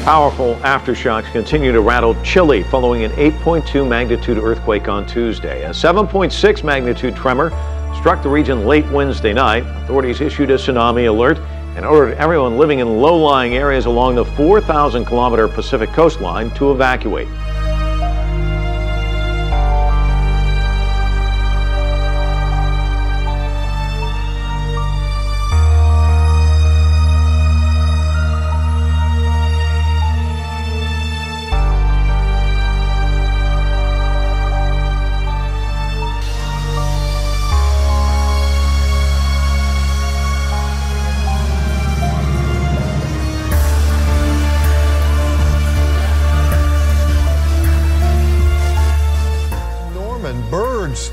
Powerful aftershocks continue to rattle Chile following an 8.2 magnitude earthquake on Tuesday. A 7.6 magnitude tremor struck the region late Wednesday night. Authorities issued a tsunami alert and ordered everyone living in low-lying areas along the 4,000-kilometer Pacific coastline to evacuate.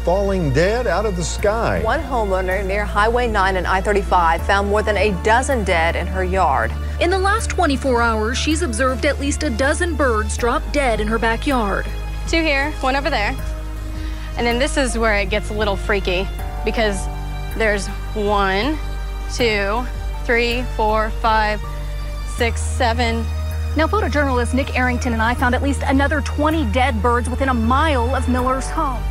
Falling dead out of the sky. One homeowner near Highway 9 and I-35 found more than a dozen dead in her yard. In the last 24 hours, she's observed at least a dozen birds drop dead in her backyard. 2 here, 1 over there. And then this is where it gets a little freaky because there's 1, 2, 3, 4, 5, 6, 7. Now, photojournalist Nick Arrington and I found at least another 20 dead birds within a mile of Miller's home.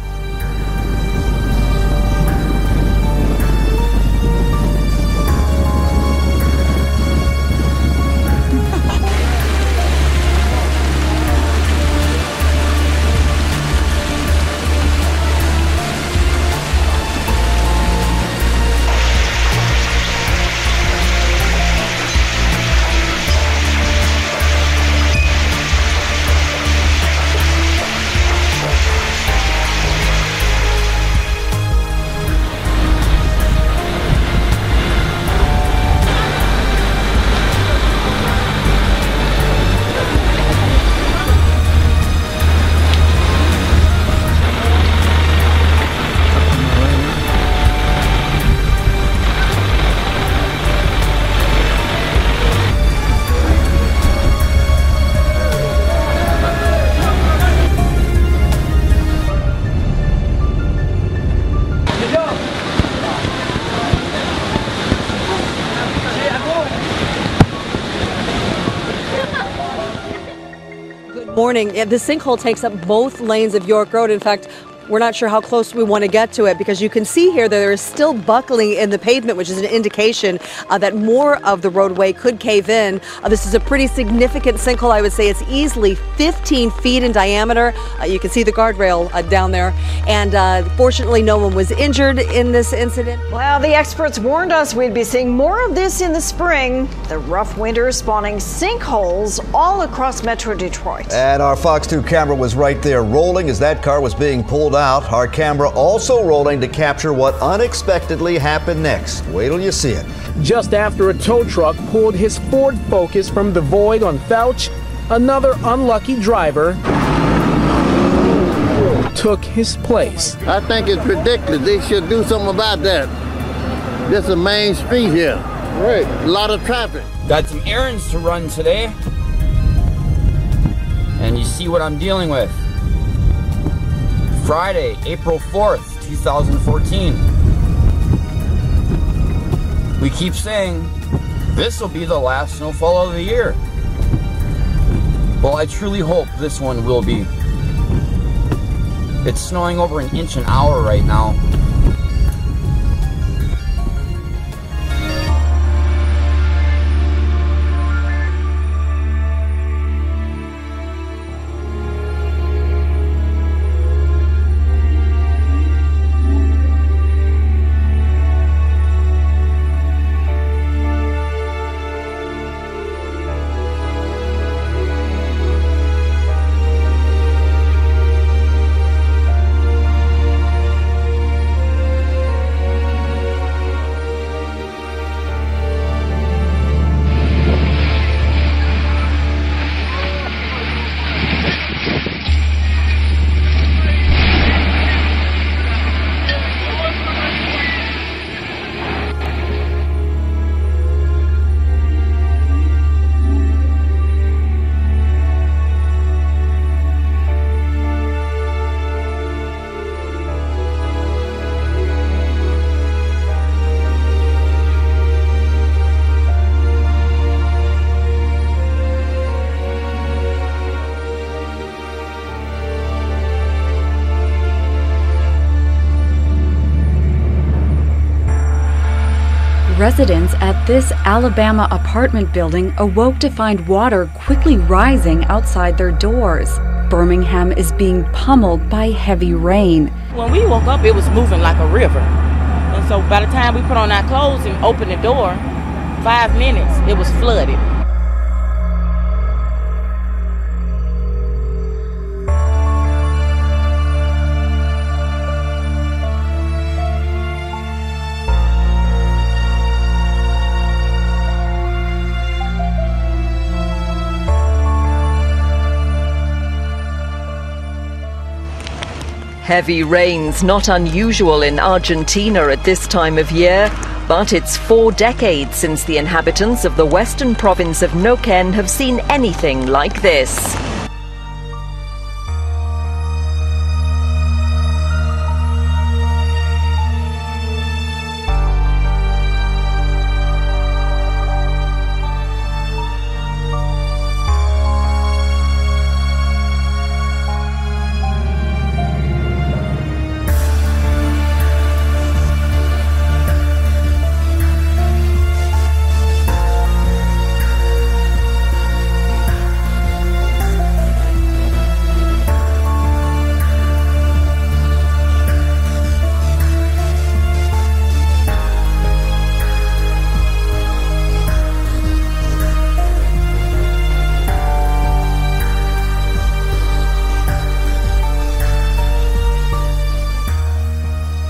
Morning. The sinkhole takes up both lanes of York Road. In fact, we're not sure how close we want to get to it because you can see here that there is still buckling in the pavement, which is an indication that more of the roadway could cave in. This is a pretty significant sinkhole. I would say it's easily 15 feet in diameter. You can see the guardrail down there. And fortunately, no one was injured in this incident. Well, the experts warned us we'd be seeing more of this in the spring. The rough winter spawning sinkholes all across Metro Detroit. And our Fox 2 camera was right there rolling as that car was being pulled out. Our camera also rolling to capture what unexpectedly happened next. Wait till you see it. Just after a tow truck pulled his Ford Focus from the void on Felch, another unlucky driver took his place. I think it's ridiculous. They should do something about that. This is a main street here. Right. A lot of traffic. Got some errands to run today. And you see what I'm dealing with. Friday, April 4th, 2014. We keep saying this will be the last snowfall of the year. Well, I truly hope this one will be. It's snowing over an inch an hour right now. Residents at this Alabama apartment building awoke to find water quickly rising outside their doors. Birmingham is being pummeled by heavy rain. When we woke up, it was moving like a river. And so by the time we put on our clothes and opened the door, 5 minutes, it was flooded. Heavy rains not unusual in Argentina at this time of year, but it's 4 decades since the inhabitants of the western province of Neuquén have seen anything like this.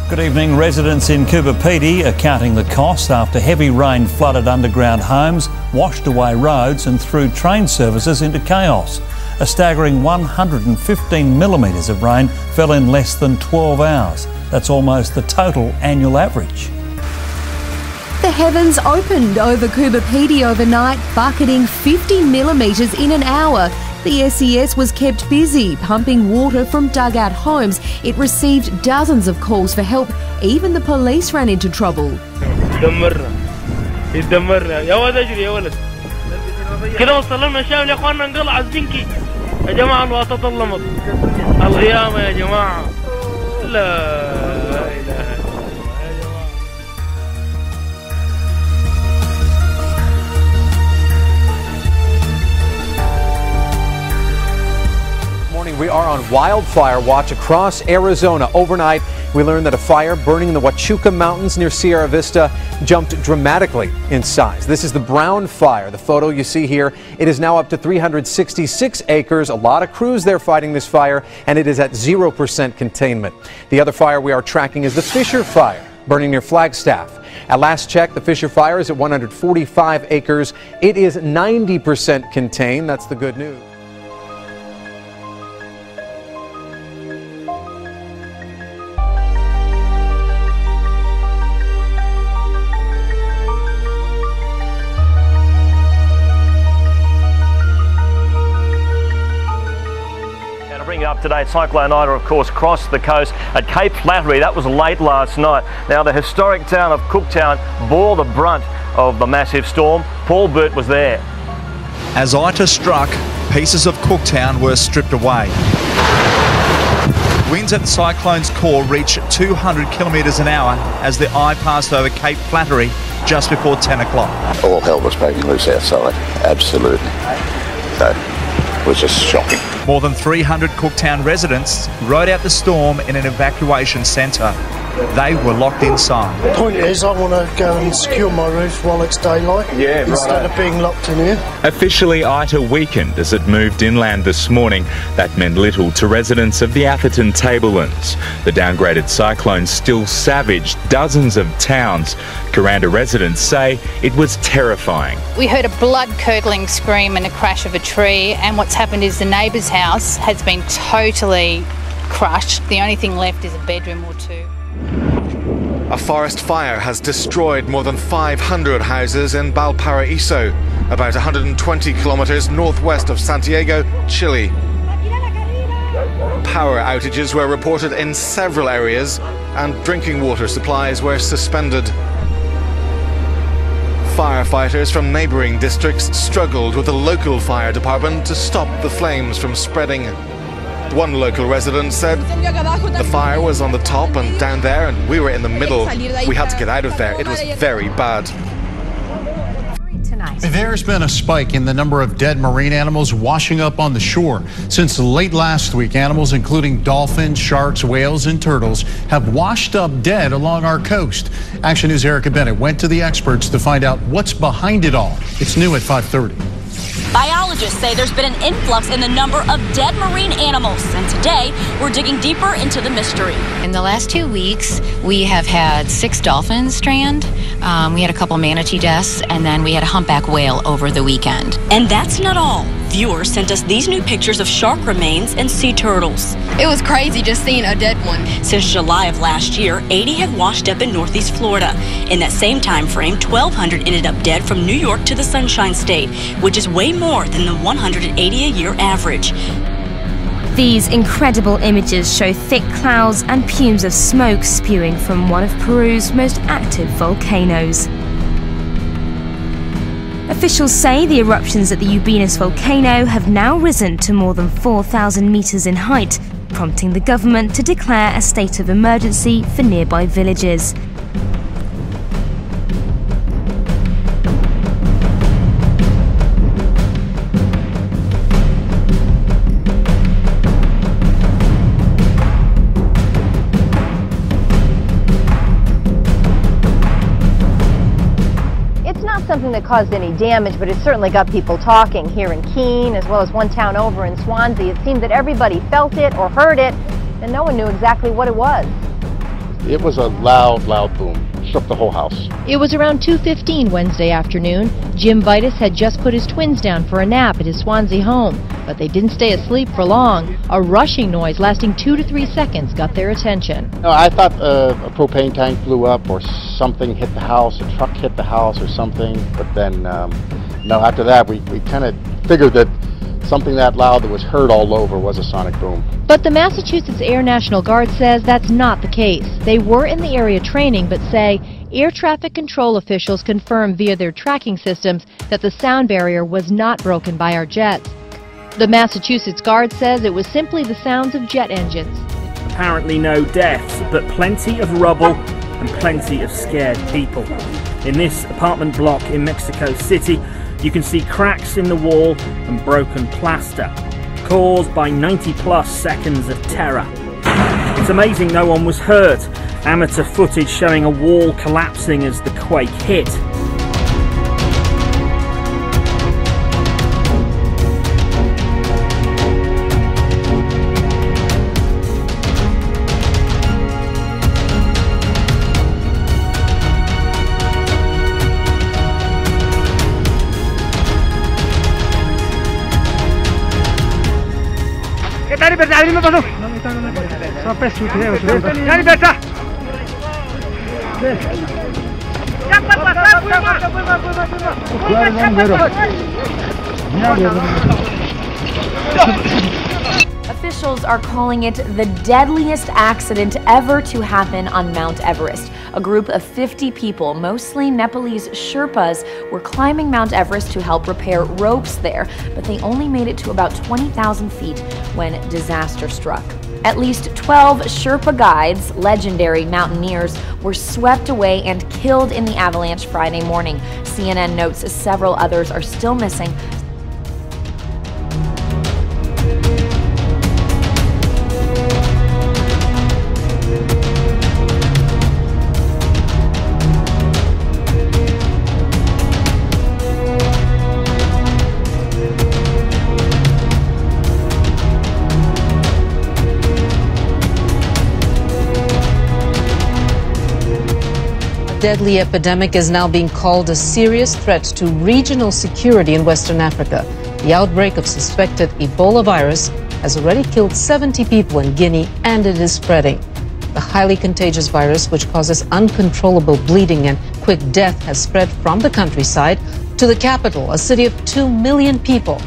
Good evening. Residents in Coober are counting the cost after heavy rain flooded underground homes, washed away roads and threw train services into chaos. A staggering 115 millimetres of rain fell in less than 12 hours. That's almost the total annual average. The heavens opened over Coober overnight, bucketing 50 millimetres in an hour. The SES was kept busy pumping water from dugout homes. It received dozens of calls for help. Even the police ran into trouble. We are on wildfire watch across Arizona. Overnight, we learned that a fire burning in the Huachuca Mountains near Sierra Vista jumped dramatically in size. This is the Brown Fire. The photo you see here, it is now up to 366 acres. A lot of crews there fighting this fire, and it is at 0% containment. The other fire we are tracking is the Fisher Fire, burning near Flagstaff. At last check, the Fisher Fire is at 145 acres. It is 90% contained. That's the good news. Up-to-date Cyclone Ida, of course, crossed the coast at Cape Flattery. That was late last night. Now, the historic town of Cooktown bore the brunt of the massive storm. Paul Burt was there. As Ida struck, pieces of Cooktown were stripped away. Winds at the cyclone's core reached 200 kilometres an hour as the eye passed over Cape Flattery just before 10 o'clock. All hell was breaking loose outside, absolutely. So, it was just shocking. More than 300 Cooktown residents rode out the storm in an evacuation centre. They were locked inside. The point is, I want to go and secure my roof while it's daylight, instead of being locked in here. Officially, Ita weakened as it moved inland this morning. That meant little to residents of the Atherton Tablelands. The downgraded cyclone still savaged dozens of towns. Kuranda residents say it was terrifying. We heard a blood-curdling scream and a crash of a tree, and what's happened is the neighbour's house has been totally crushed. The only thing left is a bedroom or two. A forest fire has destroyed more than 500 houses in Valparaiso, about 120 kilometers northwest of Santiago, Chile. Power outages were reported in several areas and drinking water supplies were suspended. Firefighters from neighbouring districts struggled with the local fire department to stop the flames from spreading. One local resident said the fire was on the top and down there, and we were in the middle. We had to get out of there. It was very bad. There's been a spike in the number of dead marine animals washing up on the shore. Since late last week, animals including dolphins, sharks, whales, and turtles have washed up dead along our coast. Action News' Erica Bennett went to the experts to find out what's behind it all. It's new at 5:30. Biologists say there's been an influx in the number of dead marine animals, and today we're digging deeper into the mystery. In the last 2 weeks, we have had 6 dolphins strand, we had a couple manatee deaths, and then we had a humpback whale over the weekend. And that's not all. Viewers sent us these new pictures of shark remains and sea turtles. It was crazy just seeing a dead one. Since July of last year, 80 have washed up in Northeast Florida. In that same time frame, 1,200 ended up dead from New York to the Sunshine State, which is way more than the 180 a year average. These incredible images show thick clouds and fumes of smoke spewing from one of Peru's most active volcanoes. Officials say the eruptions at the Ubinas volcano have now risen to more than 4,000 meters in height, prompting the government to declare a state of emergency for nearby villages. Something that caused any damage, but it certainly got people talking here in Keene, as well as one town over in Swansea. It seemed that everybody felt it or heard it, and no one knew exactly what it was. It was a loud, loud boom. Shook the whole house. It was around 2:15 Wednesday afternoon. Jim Vitus had just put his twins down for a nap at his Swansea home, but they didn't stay asleep for long. A rushing noise lasting 2 to 3 seconds got their attention. No, I thought a propane tank blew up or something hit the house, a truck hit the house or something, but then, no, after that we kind of figured that something that loud that was heard all over was a sonic boom. But the Massachusetts Air National Guard says that's not the case. They were in the area training, but say air traffic control officials confirmed via their tracking systems that the sound barrier was not broken by our jets. The Massachusetts Guard says it was simply the sounds of jet engines. Apparently no deaths, but plenty of rubble and plenty of scared people. In this apartment block in Mexico City, you can see cracks in the wall and broken plaster, caused by 90+ seconds of terror. It's amazing no one was hurt. Amateur footage showing a wall collapsing as the quake hit. Officials are calling it the deadliest accident ever to happen on Mount Everest. A group of 50 people, mostly Nepalese Sherpas, were climbing Mount Everest to help repair ropes there, but they only made it to about 20,000 feet when disaster struck. At least 12 Sherpa guides, legendary mountaineers, were swept away and killed in the avalanche Friday morning. CNN notes several others are still missing. Deadly epidemic is now being called a serious threat to regional security in Western Africa. The outbreak of suspected Ebola virus has already killed 70 people in Guinea, and it is spreading. The highly contagious virus, which causes uncontrollable bleeding and quick death, has spread from the countryside to the capital, a city of 2 million people.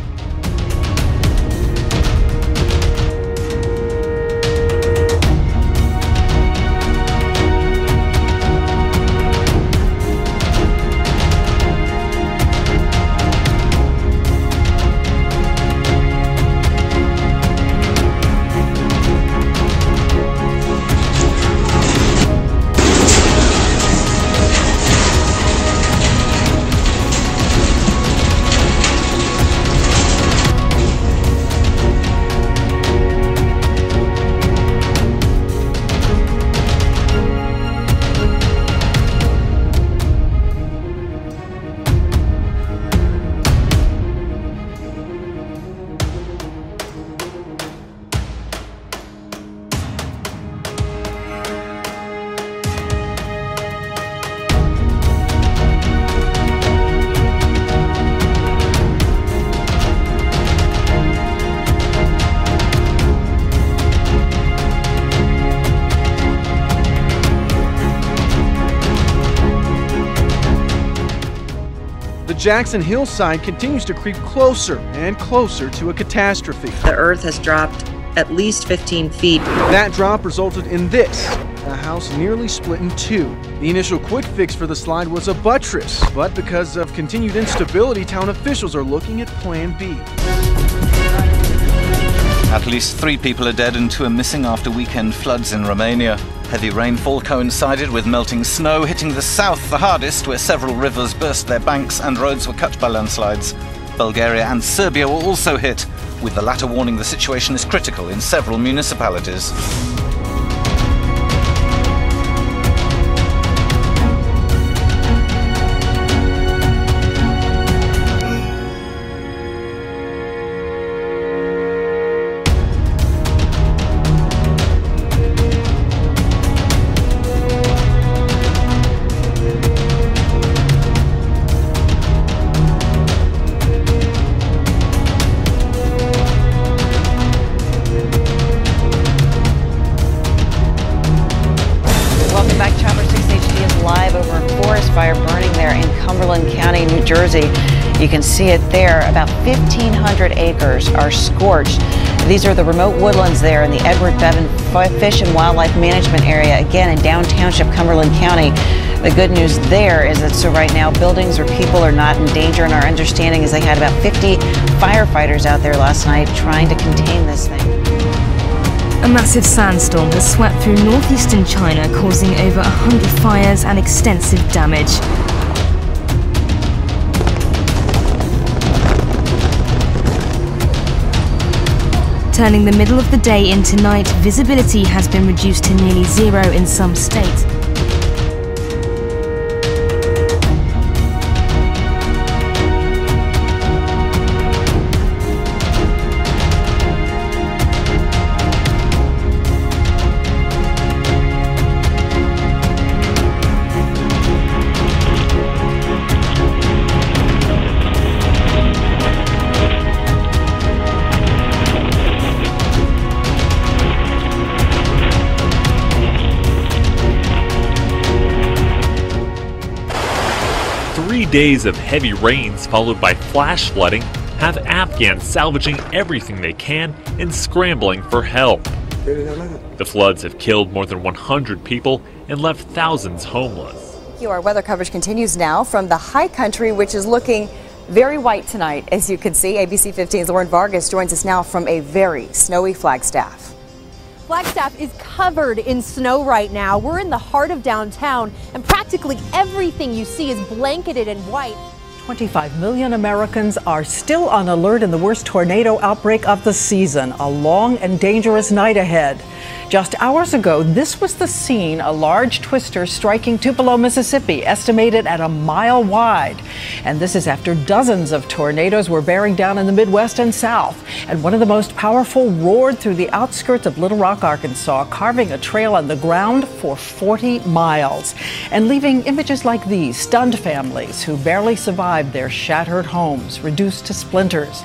Jackson hillside continues to creep closer and closer to a catastrophe. The earth has dropped at least 15 feet. That drop resulted in this. A house nearly split in two. The initial quick fix for the slide was a buttress, but because of continued instability, town officials are looking at Plan B. At least 3 people are dead and 2 are missing after weekend floods in Romania. Heavy rainfall coincided with melting snow, hitting the south the hardest, where several rivers burst their banks and roads were cut by landslides. Bulgaria and Serbia were also hit, with the latter warning the situation is critical in several municipalities. Jersey. You can see it there. About 1,500 acres are scorched. These are the remote woodlands there in the Edward Bevan Fish and Wildlife Management Area, again in down township Cumberland County. The good news there is that so right now buildings or people are not in danger, and our understanding is they had about 50 firefighters out there last night trying to contain this thing. A massive sandstorm has swept through northeastern China, causing over 100 fires and extensive damage. Turning the middle of the day into night, visibility has been reduced to nearly zero in some states. Days of heavy rains followed by flash flooding have Afghans salvaging everything they can and scrambling for help. The floods have killed more than 100 people and left thousands homeless. Our weather coverage continues now from the high country, which is looking very white tonight, as you can see. ABC 15's Lauren Vargas joins us now from a very snowy Flagstaff. Flagstaff is covered in snow right now. We're in the heart of downtown, and practically everything you see is blanketed in white. 25 million Americans are still on alert in the worst tornado outbreak of the season. A long and dangerous night ahead. Just hours ago, this was the scene, a large twister striking Tupelo, Mississippi, estimated at a mile wide. And this is after dozens of tornadoes were bearing down in the Midwest and South. And one of the most powerful roared through the outskirts of Little Rock, Arkansas, carving a trail on the ground for 40 miles. And leaving images like these, stunned families who barely survived their shattered homes, reduced to splinters.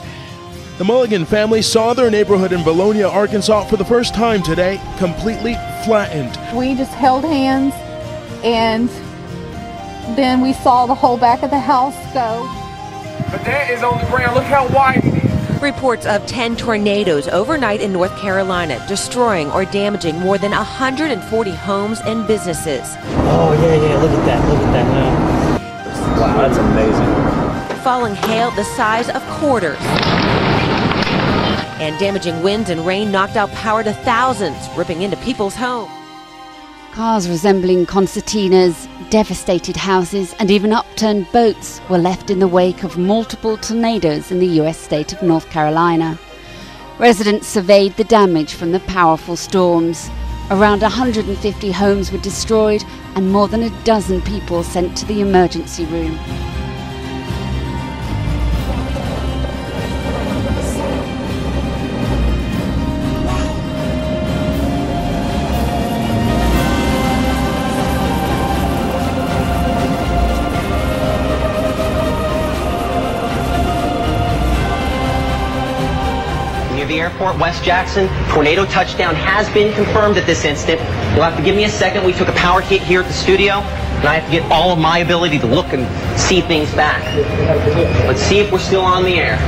The Mulligan family saw their neighborhood in Bologna, Arkansas for the first time today, completely flattened. We just held hands, and then we saw the whole back of the house go. But that is on the ground. Look how wide it is. Reports of 10 tornadoes overnight in North Carolina, destroying or damaging more than 140 homes and businesses. Oh, yeah, look at that now. Wow, that's amazing. Falling hail the size of quarters. And damaging winds and rain knocked out power to thousands, ripping into people's homes. Cars resembling concertinas, devastated houses, and even upturned boats were left in the wake of multiple tornadoes in the U.S. state of North Carolina. Residents surveyed the damage from the powerful storms. Around 150 homes were destroyed and more than a dozen people sent to the emergency room. The near the airport, West Jackson. Tornado touchdown has been confirmed at this instant. You'll have to give me a second. We took a power hit here at the studio, and I have to get all of my ability to look and see things back. Let's see if we're still on the air.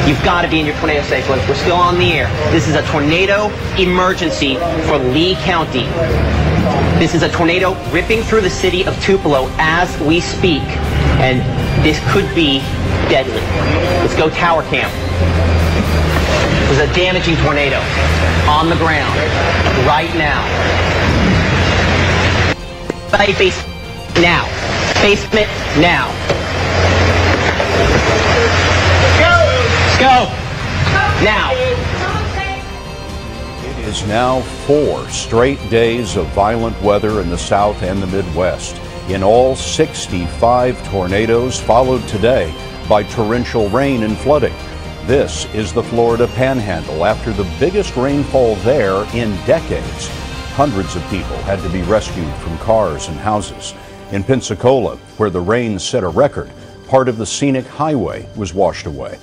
You've got to be in your tornado sequence. We're still on the air. This is a tornado emergency for Lee County. This is a tornado ripping through the city of Tupelo as we speak, and this could be deadly. Let's go tower cam. There's a damaging tornado on the ground right now. Basement now. Basement now. Let's go. Now. It is now 4 straight days of violent weather in the South and the Midwest. In all, 65 tornadoes, followed today by torrential rain and flooding. This is the Florida Panhandle after the biggest rainfall there in decades. Hundreds of people had to be rescued from cars and houses. In Pensacola, where the rain set a record, part of the scenic highway was washed away.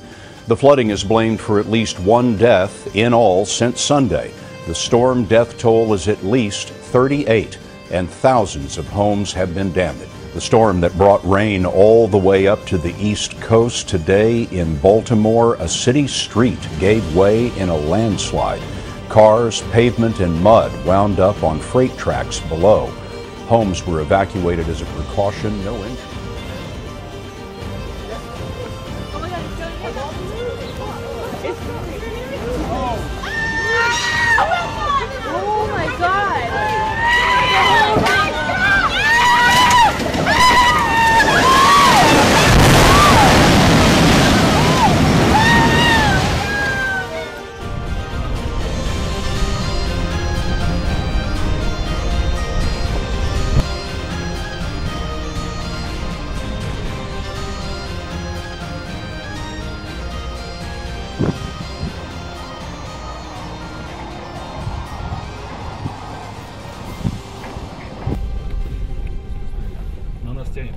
The flooding is blamed for at least 1 death in all since Sunday. The storm death toll is at least 38, and thousands of homes have been damaged. The storm that brought rain all the way up to the East Coast today in Baltimore, a city street gave way in a landslide. Cars, pavement, and mud wound up on freight tracks below. Homes were evacuated as a precaution, no injuries. Oh my God! No, no, stay in.